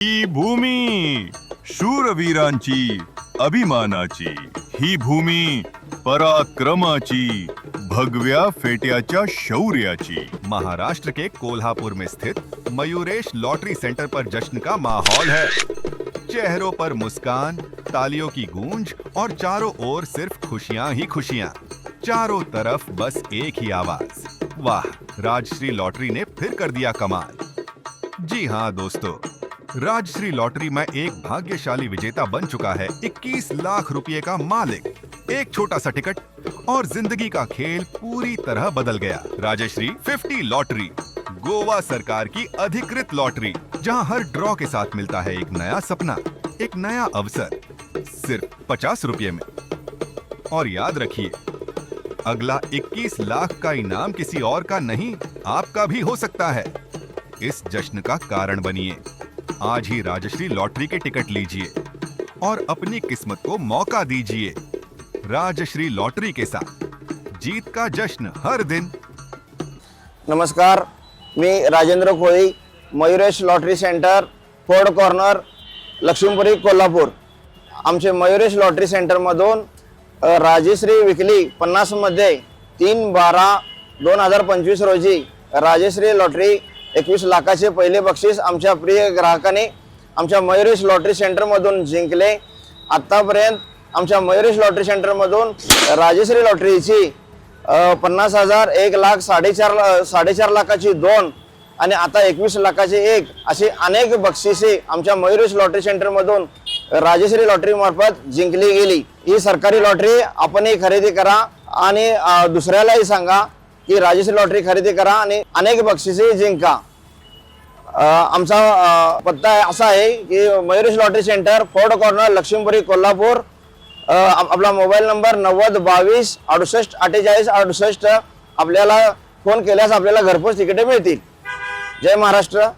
ही भूमी शूरवीरांची अभिमानाची, ही भूमी पराक्रमाची, भगव्या फेट्याच्या शौर्याची। महाराष्ट्र के कोल्हापुर में स्थित मयूरेश लॉटरी सेंटर पर जश्न का माहौल है। चेहरों पर मुस्कान, तालियों की गूंज और चारों ओर सिर्फ खुशियां ही खुशियां। चारों तरफ बस एक ही आवाज, वाह, राजश्री लॉटरी ने फिर कर दिया कमाल। जी हाँ दोस्तों, राजश्री लॉटरी में एक भाग्यशाली विजेता बन चुका है 21 लाख रुपए का मालिक। एक छोटा सा टिकट और जिंदगी का खेल पूरी तरह बदल गया। राजश्री 50 लॉटरी, गोवा सरकार की अधिकृत लॉटरी, जहां हर ड्रॉ के साथ मिलता है एक नया सपना, एक नया अवसर, सिर्फ 50 रुपये में। और याद रखिए, अगला 21 लाख का इनाम किसी और का नहीं, आपका भी हो सकता है। इस जश्न का कारण बनिए। आज ही राजश्री लॉटरी के टिकट लीजिए और अपनी किस्मत को मौका दीजिए। राजश्री लॉटरी के साथ जीत का जश्न हर दिन। नमस्कार, मी Rajendra Koli, Mayuresh lottery centre, Ford corner, Laxmipuri, Kolhapur. आमचे मयूरेश लॉटरी सेंटरमधून राजश्री विकली 50 मध्ये 3/12/2025 रोजी राजश्री लॉटरी 21 लाखाचे पहिले बक्षीस आमच्या प्रिय ग्राहकांनी आमच्या मयूरेश लॉटरी सेंटरमधून जिंकले। आतापर्यंत आमच्या मयूरेश लॉटरी सेंटरमधून राजश्री लॉटरीची 50,000, 1 लाख, 4.5 लाखाची 2 आणि आता 21 लाखाची 1 अशी अनेक बक्षिसे आमच्या मयूरेश लॉटरी सेंटरमधून राजश्री लॉटरी मार्फत जिंकली गेली। ही सरकारी लॉटरी आपणही खरेदी करा आणि दुसऱ्यालाही सांगा की राजश्री लॉटरी खरेदी करा आणि अनेक बक्षिसे जिंका। आमचा पत्ता असा आहे की Mayuresh lottery centre, Ford corner, Laxmipuri, Kolhapur. आपला मोबाईल नंबर 90 22 68 48 68। आपल्याला फोन केल्यास आपल्याला घरपोच तिकिटे मिळतील। जय महाराष्ट्र।